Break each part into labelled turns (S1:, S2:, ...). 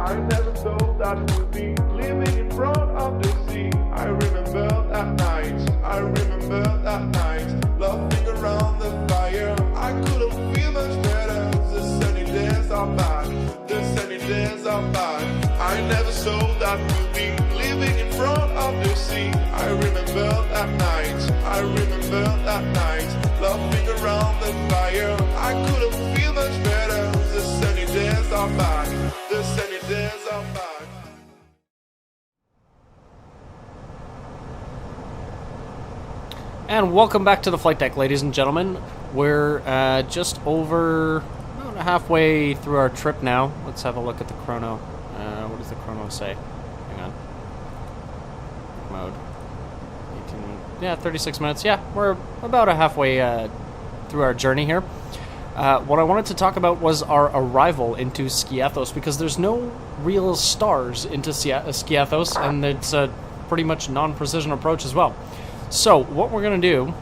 S1: I never thought that we'd be living in front of the sea. I remember that night, I remember that night, laughing around the fire. I couldn't feel much better. The sunny days are back, the sunny days are back. I never thought that we'd be living in front of the sea. I remember that night, I remember that night, laughing around the fire. I couldn't feel much better. The sunny days are back, the sunny days are back.
S2: And welcome back to the flight deck, ladies and gentlemen. We're just over about halfway through our trip now. Let's have a look at the chrono. What does the chrono say? Hang on. Mode. 18, yeah, 36 minutes. Yeah, we're about halfway through our journey here. What I wanted to talk about was our arrival into Skiathos, because there's no real stars into Skiathos, and it's a pretty much non-precision approach as well. So what we're going to do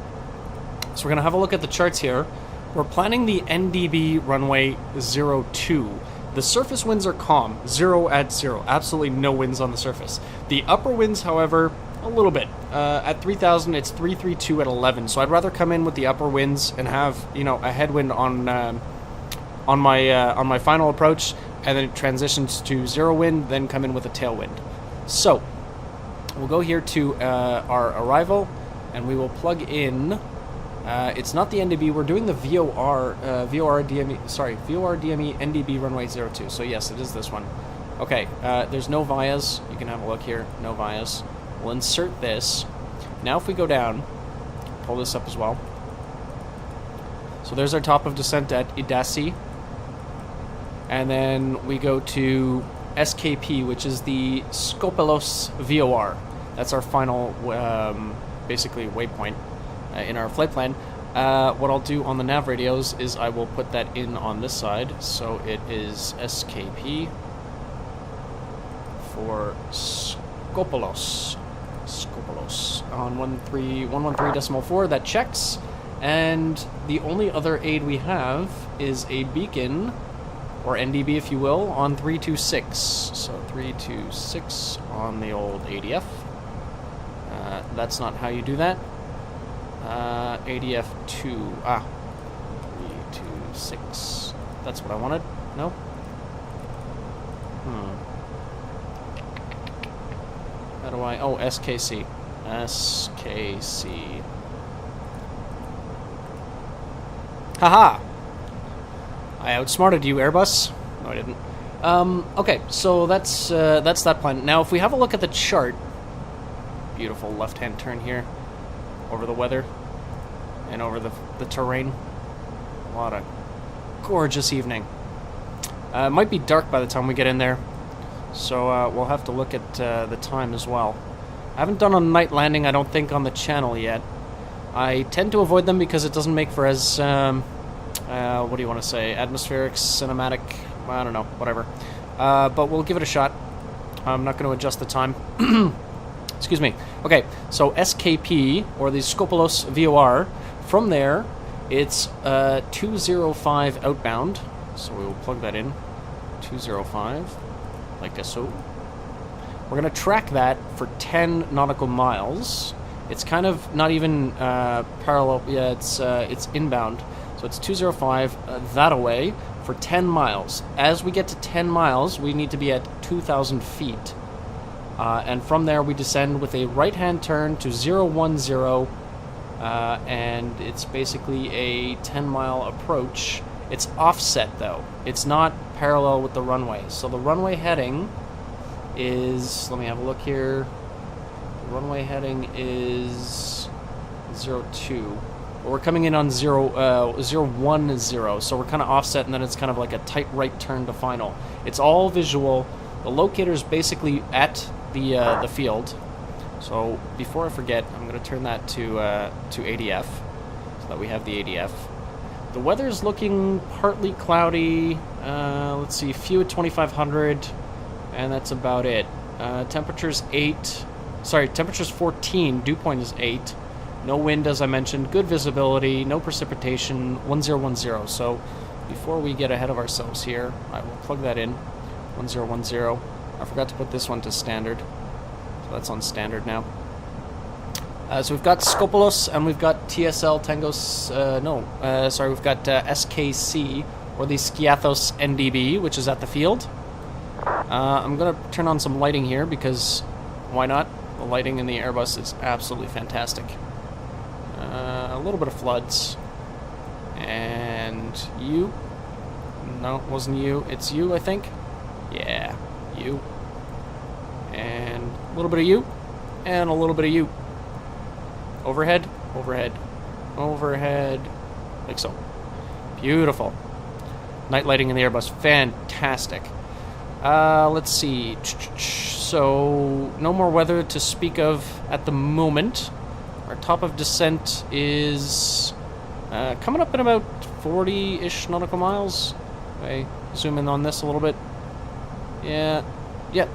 S2: is we're going to have a look at the charts here. We're planning the NDB runway 02. The surface winds are calm, 0 at 0. Absolutely no winds on the surface. The upper winds, however, a little bit. At 3,000, it's 332 at 11. So I'd rather come in with the upper winds and have, you know, a headwind on my final approach, and then it transitions to 0 wind, then come in with a tailwind. So we'll go here to our arrival, and we will plug in. It's not the NDB. We're doing the VOR DME NDB runway 02. So yes, it is this one. Okay. There's no vias. You can have a look here. No vias. We'll insert this. Now, if we go down, pull this up as well. So there's our top of descent at Idasi, and then we go to SKP, which is the Skopelos VOR. That's our final, basically, waypoint in our flight plan. What I'll do on the nav radios is I will put that in on this side. So it is SKP for Skopelos. On 113.4, that checks. And the only other aid we have is a beacon, or NDB if you will, on 326. So 326 on the old ADF. That's not how you do that. ADF 2. 326. That's what I wanted. No? How do I... Oh, SKC. SKC. Haha! I outsmarted you, Airbus. No, I didn't. Okay, so that's that plan. Now, if we have a look at the chart, beautiful left-hand turn here, over the weather, and over the terrain. What a gorgeous evening. It might be dark by the time we get in there, so we'll have to look at the time as well. I haven't done a night landing, I don't think, on the channel yet. I tend to avoid them because it doesn't make for as... what do you want to say? Atmospheric, cinematic, I don't know, whatever. But we'll give it a shot. I'm not going to adjust the time. Excuse me. Okay, so SKP, or the Skopelos VOR, from there, it's 205 outbound. So we will plug that in. 205, like so. We're going to track that for 10 nautical miles. It's kind of not even parallel. Yeah, it's inbound. So it's 205 that away for 10 miles. As we get to 10 miles, we need to be at 2,000 feet. And from there, we descend with a right-hand turn to 010. And it's basically a 10-mile approach. It's offset, though. It's not parallel with the runway. So the runway heading is... Let me have a look here. The runway heading is 02. We're coming in on 010, so we're kind of offset, and then it's kind of like a tight right turn to final. It's all visual. The locator's basically at the field. So before I forget, I'm going to turn that to ADF, so that we have the ADF. The weather's looking partly cloudy. Let's see, few at 2,500, and that's about it. Temperature's 14. Dew point is 8. No wind, as I mentioned. Good visibility. No precipitation. 1010. So before we get ahead of ourselves here, I will plug that in. 1010. I forgot to put this one to standard. So that's on standard now. So we've got Skopelos and we've got TSL Tangos, we've got SKC, or the Skiathos NDB, which is at the field. I'm going to turn on some lighting here because why not? The lighting in the Airbus is absolutely fantastic. A little bit of floods. And you. No, it wasn't you. It's you, I think. Yeah, you. And a little bit of you. And a little bit of you. Overhead, overhead, overhead. Like so. Beautiful. Night lighting in the Airbus. Fantastic. Let's see. So, no more weather to speak of at the moment. Our top of descent is coming up in about 40-ish nautical miles. Okay, zoom in on this a little bit. Yeah,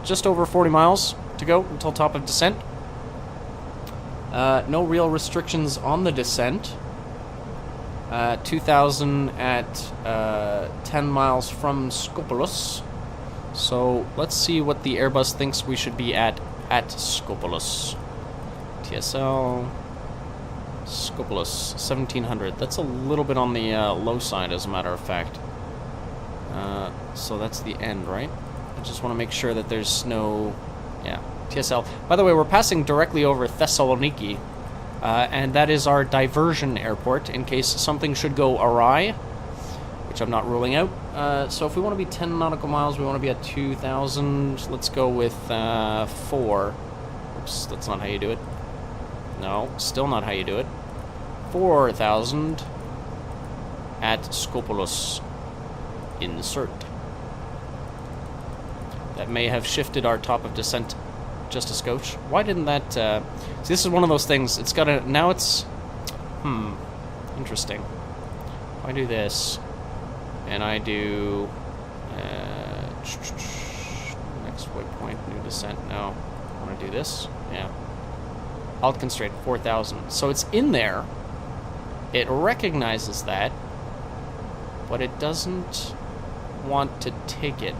S2: just over 40 miles to go until top of descent. No real restrictions on the descent. 2,000 at 10 miles from Skopelos. So let's see what the Airbus thinks we should be at Skopelos. TSL Skopelos 1700. That's a little bit on the low side, as a matter of fact. So that's the end, right? I just want to make sure that there's no... Yeah, TSL. By the way, we're passing directly over Thessaloniki, and that is our diversion airport in case something should go awry, which I'm not ruling out. So if we want to be 10 nautical miles, we want to be at 2,000. Let's go with 4. Oops, that's not how you do it. No, still not how you do it. 4,000 at Skopelos. Insert. That may have shifted our top of descent just a scotch. Why didn't that... See, this is one of those things. It's got a... Now it's... Interesting. If I do this, and I do... next waypoint, new descent. No. I want to do this. Yeah. Alt constraint, 4,000. So it's in there. It recognizes that, but it doesn't want to take it.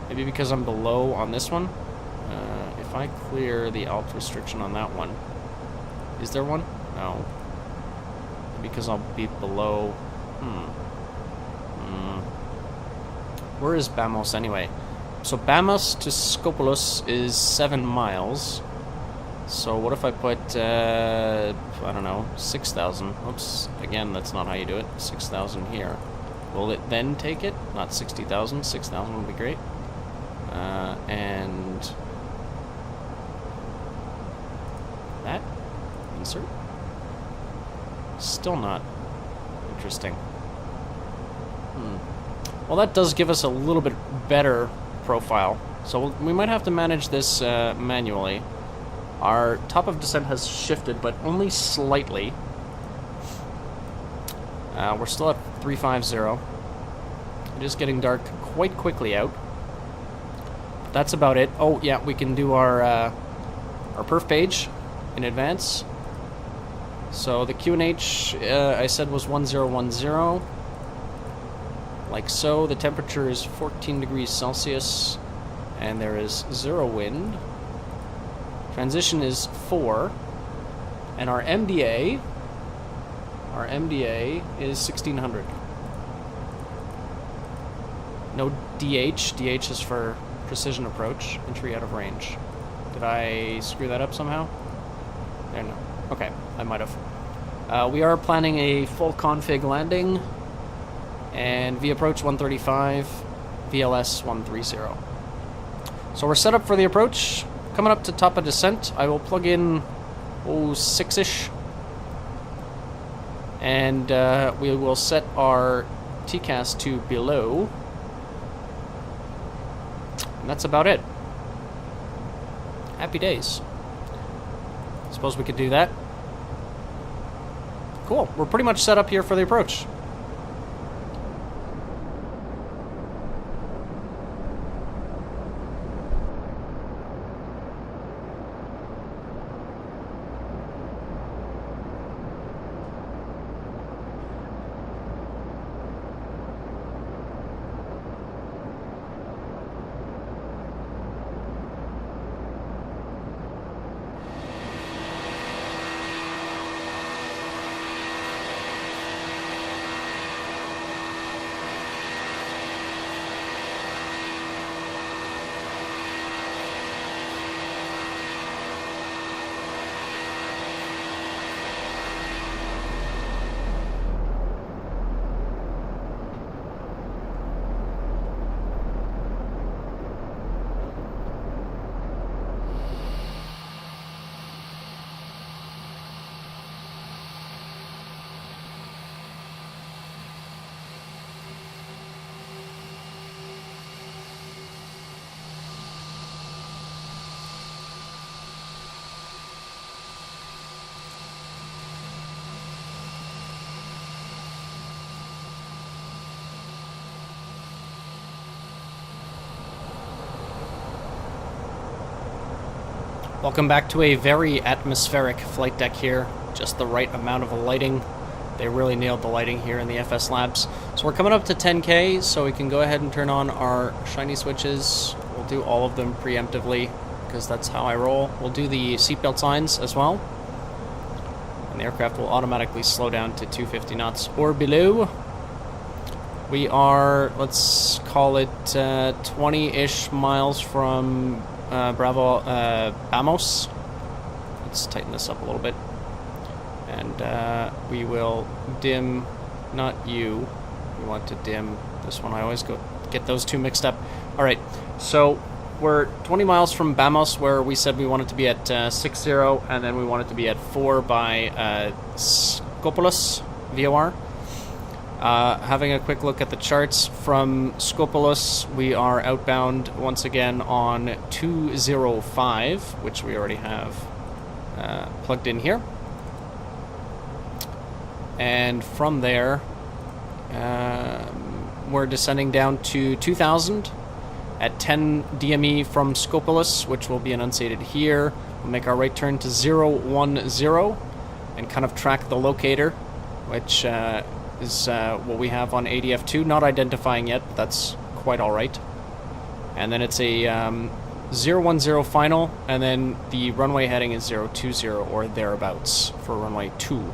S2: Maybe because I'm below on this one. If I clear the alt restriction on that one, is there one? No. Because I'll be below. Where is Bamos anyway? So Bamos to Skopelos is 7 miles. So what if I put, I don't know, 6,000? Oops, again, that's not how you do it. 6,000 here. Will it then take it? Not 60,000. 6,000 would be great. And that? Insert? Still not. Interesting. Well, that does give us a little bit better profile. So we might have to manage this manually. Our top of descent has shifted, but only slightly. We're still at 350. It is getting dark quite quickly out. That's about it. Oh, yeah, we can do our perf page in advance. So the QNH, I said, was 1010. Like so. The temperature is 14 degrees Celsius, and there is 0 wind. Transition is 4, and our MDA is 1600. No DH. DH is for precision approach, entry out of range. Did I screw that up somehow? There, no. Okay, I might have. We are planning a full config landing, and V approach 135, VLS 130. So we're set up for the approach. Coming up to top of descent, I will plug in 6-ish, and we will set our TCAS to below, and that's about it. Happy days. Suppose we could do that. Cool. We're pretty much set up here for the approach. Welcome back to a very atmospheric flight deck here. Just the right amount of lighting. They really nailed the lighting here in the FSLabs. So we're coming up to 10K, so we can go ahead and turn on our shiny switches. We'll do all of them preemptively, because that's how I roll. We'll do the seatbelt signs as well. And the aircraft will automatically slow down to 250 knots or below. We are, let's call it 20-ish miles from Bravo Vamos. Let's tighten this up a little bit. And we will dim, not you. We want to dim this one. I always get those two mixed up. All right, so we're 20 miles from Vamos, where we said we wanted to be at 6-0, and then we wanted to be at 4 by Skopolis VOR. Having a quick look at the charts from Skopolis, we are outbound once again on 205, which we already have plugged in here. And from there, we're descending down to 2000 at 10 DME from Skopolis, which will be enunciated here. We'll make our right turn to 010 and kind of track the locator, which is what we have on ADF2. Not identifying yet, but that's quite all right. And then it's a 010 final, and then the runway heading is 020 or thereabouts for runway 2.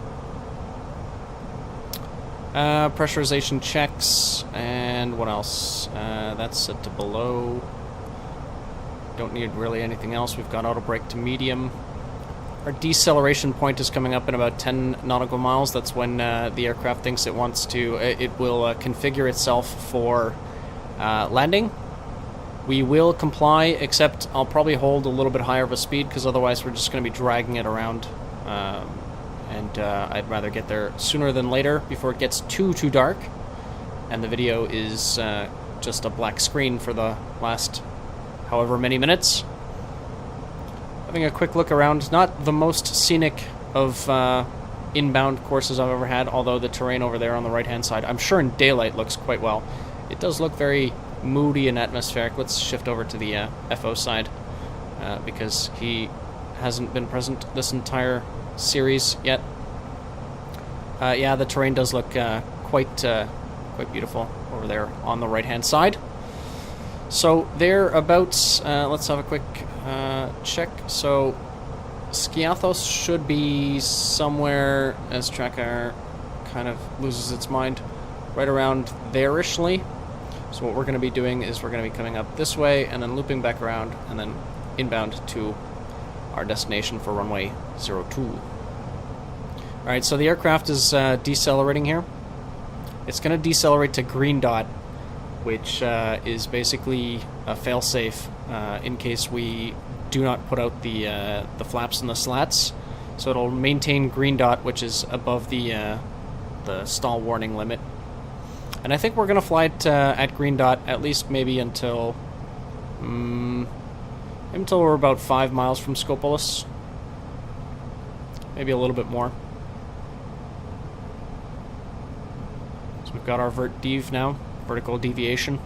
S2: Pressurization checks, and what else? That's set to below. Don't need really anything else. We've got auto brake to medium. Our deceleration point is coming up in about 10 nautical miles. That's when the aircraft thinks it wants to, it will configure itself for landing. We will comply, except I'll probably hold a little bit higher of a speed, because otherwise we're just going to be dragging it around. And I'd rather get there sooner than later before it gets too dark. And the video is just a black screen for the last however many minutes. Having a quick look around, not the most scenic of inbound courses I've ever had, although the terrain over there on the right-hand side, I'm sure in daylight looks quite well. It does look very moody and atmospheric. Let's shift over to the FO side, because he hasn't been present this entire series yet. Yeah, the terrain does look quite beautiful over there on the right-hand side. So thereabouts, let's have a quick check. So Skiathos should be somewhere, as TrackIR kind of loses its mind, right around there-ishly. So what we're going to be doing is we're going to be coming up this way and then looping back around and then inbound to our destination for runway 02. Alright, so the aircraft is decelerating here. It's going to decelerate to green dot, which is basically a failsafe in case we do not put out the flaps and the slats. So it'll maintain green dot, which is above the stall warning limit. And I think we're going to fly it at green dot at least maybe until we're about 5 miles from Skopolis. Maybe a little bit more. So we've got our vert dev now, vertical deviation.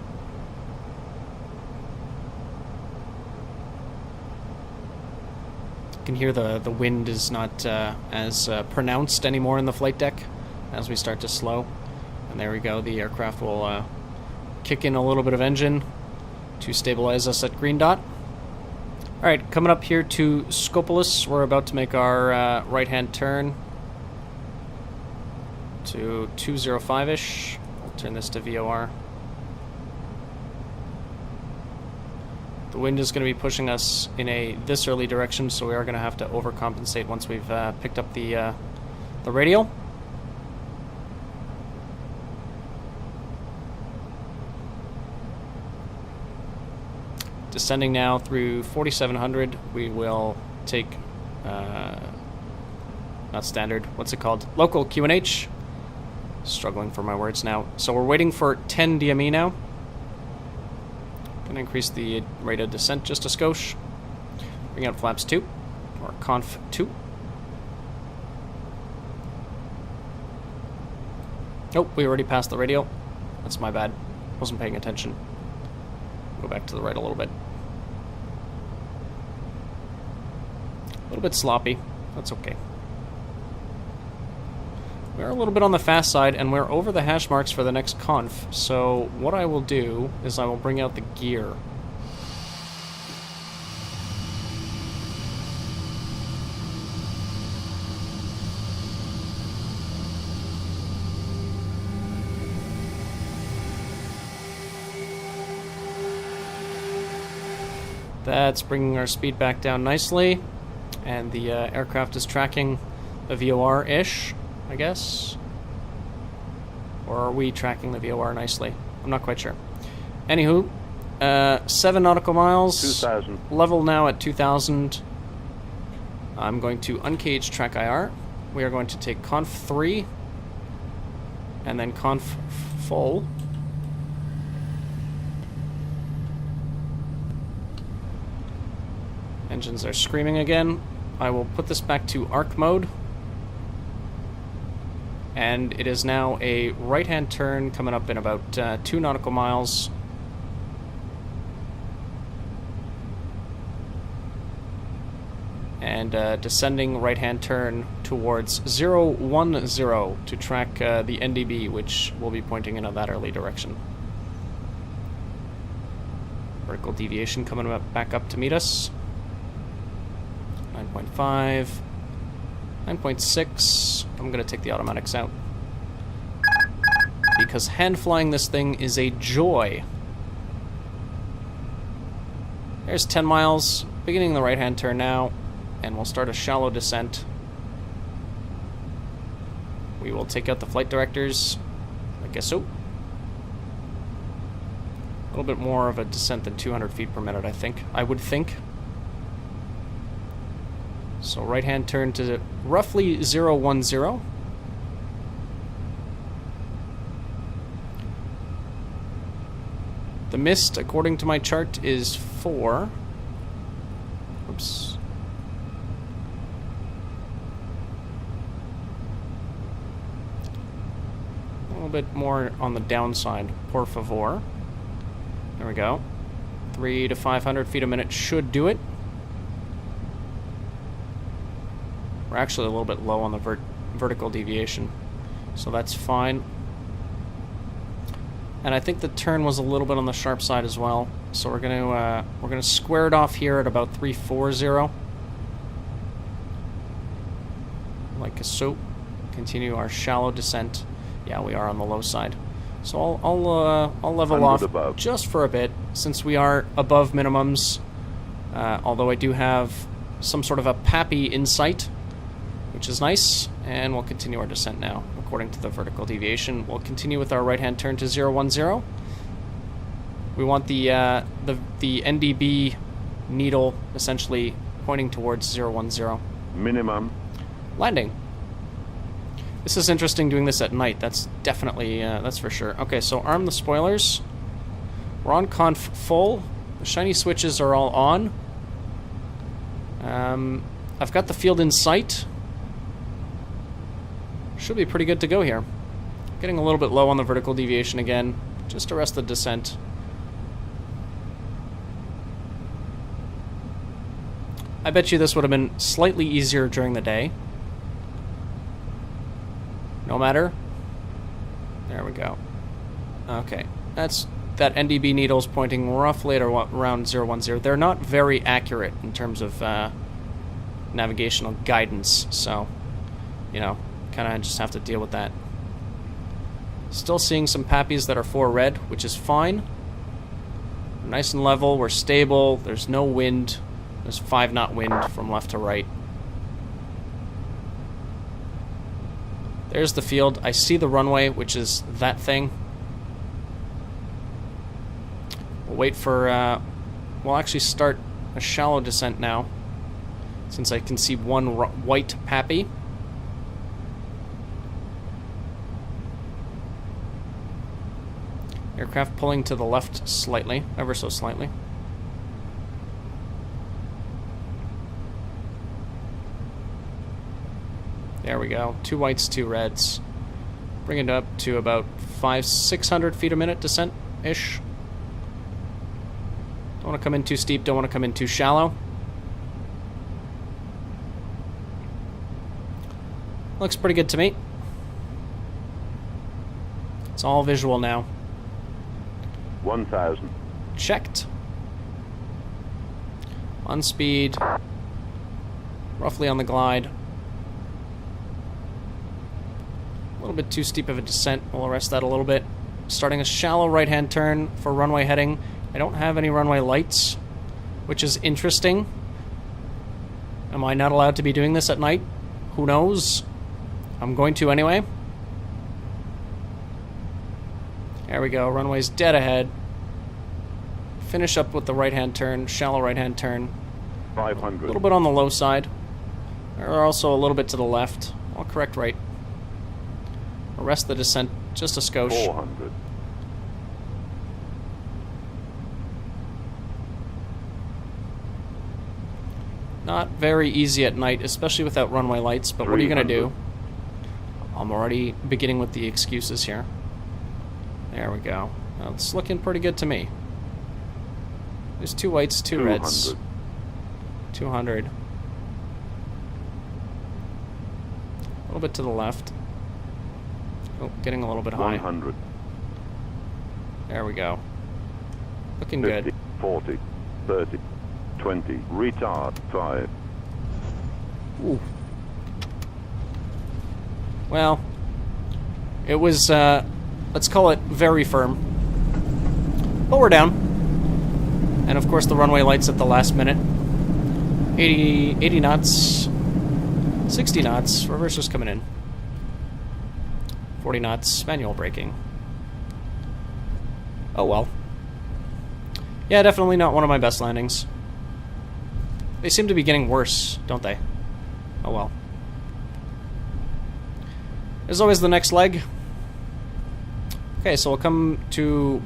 S2: You can hear the wind is not as pronounced anymore in the flight deck as we start to slow. And there we go, the aircraft will kick in a little bit of engine to stabilize us at green dot. Alright, coming up here to Skopolis, we're about to make our right-hand turn to 205-ish. We'll turn this to VOR. The wind is going to be pushing us in a this early direction, so we are going to have to overcompensate once we've picked up the radial. Descending now through 4700, we will take, not standard, what's it called? Local QNH. Struggling for my words now. So we're waiting for 10 DME now. Gonna increase the rate of descent just a skosh. Bring out flaps 2, or conf 2. Nope, we already passed the radial. That's my bad. Wasn't paying attention. Go back to the right a little bit. little bit sloppy. That's okay. We're a little bit on the fast side, and we're over the hash marks for the next conf. So what I will do is I will bring out the gear. That's bringing our speed back down nicely, and the aircraft is tracking the VOR-ish, I guess. Or are we tracking the VOR nicely? I'm not quite sure. Anywho, 7 nautical miles.
S3: 2,000.
S2: Level now at 2,000. I'm going to uncage TrackIR. We are going to take conf 3, and then conf full. Engines are screaming again. I will put this back to arc mode. And it is now a right-hand turn coming up in about 2 nautical miles. And descending right-hand turn towards 010 to track the NDB, which will be pointing in a laterally direction. Vertical deviation coming back up to meet us. 9.5, 9.6. I'm going to take the automatics out, because hand flying this thing is a joy. There's 10 miles, beginning the right-hand turn now, and we'll start a shallow descent. We will take out the flight directors, I guess so. A little bit more of a descent than 200 feet per minute, I would think. So right-hand turn to roughly 010. The mist, according to my chart, is 4. Oops. A little bit more on the downside, por favor. There we go. 300 to 500 feet a minute should do it. We're actually a little bit low on the vertical deviation, so that's fine. And I think the turn was a little bit on the sharp side as well, so we're gonna square it off here at about 340, like so. Continue our shallow descent. Yeah, we are on the low side, so I'll level off
S3: above.
S2: just for a bit, since we are above minimums. Although I do have some sort of a PAPI in sight, which is nice, and we'll continue our descent now according to the vertical deviation. We'll continue with our right-hand turn to 010. We want the NDB needle essentially pointing towards 010.
S3: Minimum.
S2: Landing. This is interesting doing this at night. That's definitely, that's for sure. Okay, so arm the spoilers. We're on conf full. The shiny switches are all on. I've got the field in sight. Should be pretty good to go here. Getting a little bit low on the vertical deviation again. Just arrest the descent. I bet you this would have been slightly easier during the day. No matter. There we go. Okay. That NDB needle's pointing roughly at around 010. They're not very accurate in terms of navigational guidance, so, you know, kind of just have to deal with that. Still seeing some PAPIs that are 4 red, which is fine. We're nice and level, we're stable, there's no wind. There's 5 knot wind from left to right. There's the field. I see the runway, which is that thing. We'll wait for, we'll actually start a shallow descent now, since I can see one white PAPI. Aircraft pulling to the left slightly, ever so slightly. There we go. 2 whites, 2 reds. Bring it up to about 500-600 feet a minute descent-ish. Don't want to come in too steep, don't want to come in too shallow. Looks pretty good to me. It's all visual now.
S3: 1,000.
S2: Checked. On speed. Roughly on the glide. A little bit too steep of a descent. We'll arrest that a little bit. Starting a shallow right-hand turn for runway heading. I don't have any runway lights, which is interesting. Am I not allowed to be doing this at night? Who knows? I'm going to anyway. There we go. Runway's dead ahead. Finish up with the right-hand turn, shallow right-hand turn.
S3: 500.
S2: A little bit on the low side. Or also a little bit to the left. I'll correct right. Arrest the descent just a skosh.
S3: 400.
S2: Not very easy at night, especially without runway lights, but what are you going to do? I'm already beginning with the excuses here. There we go. Well, it's looking pretty good to me. There's 2 whites, 2 reds. 200. A little bit to the left. Oh, getting a little bit high.
S3: 100.
S2: There we go. Looking
S3: 50,
S2: good.
S3: 40, 30, 20, retard, 5.
S2: Ooh. Well, it was, let's call it very firm. But we're down. And of course the runway lights at the last minute. 80 knots. 60 knots. Reverser's coming in. 40 knots. Manual braking. Oh well. Yeah, definitely not one of my best landings. They seem to be getting worse, don't they? Oh well. There's always the next leg. Okay, so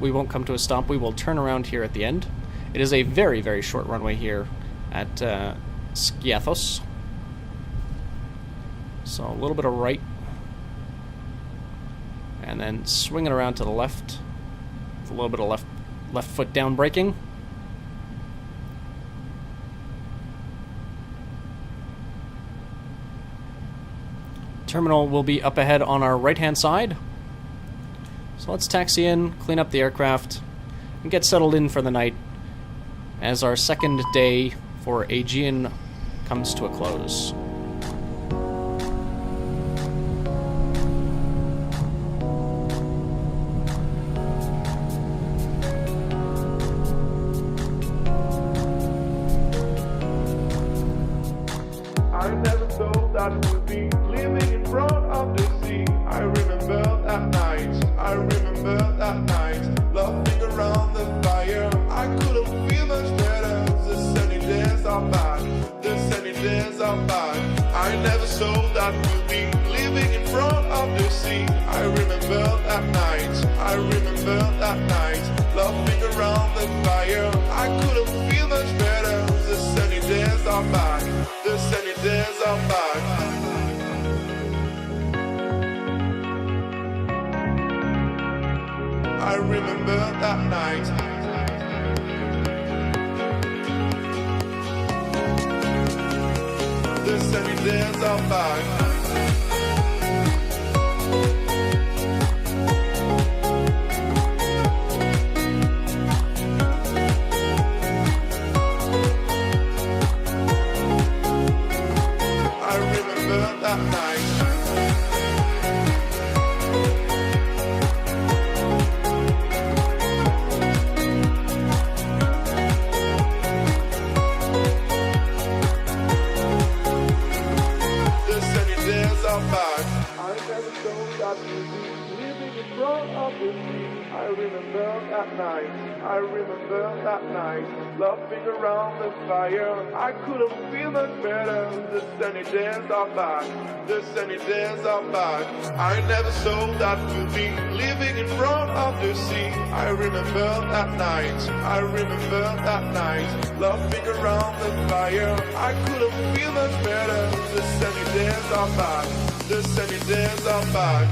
S2: we won't come to a stop. We will turn around here at the end. It is a very, very short runway here at Skiathos. So a little bit of right. And then swinging around to the left. With a little bit of left foot down braking. Terminal will be up ahead on our right-hand side. So let's taxi in, clean up the aircraft, and get settled in for the night as our second day for Aegean comes to a close.
S1: I never thought that we'd be living in front of the sea. I remember that night, I remember that night, laughing around the fire. I couldn't feel much better. The sunny days are back, the sunny days are back. I never saw that we'd be living in front of the sea. I remember that night, I remember that night, laughing around the fire. I couldn't feel much better. The sunny days are back, the sunny days are back. I remember that night. The sunny days are back. I remember that night. The sunny days are back. I never thought that we'd be living in front of the sea. I remember that night. I remember that night, laughing around the fire. I couldn't feel much better. The sunny days are back. The sunny days are back. I never saw that we'd be living in front of the sea. I remember that night. I remember that night, laughing around the fire. I couldn't feel much better. The sunny days are back. The sunny days are back.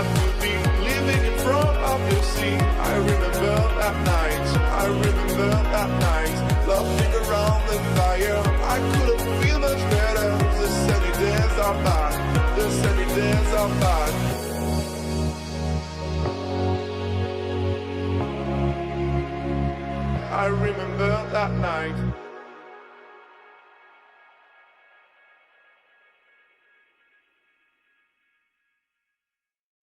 S1: that would be living in front of the sea. I remember that night, I remember that night, laughing around the fire. I couldn't feel much better. The sunny days are back, the sunny days are back. I remember that night.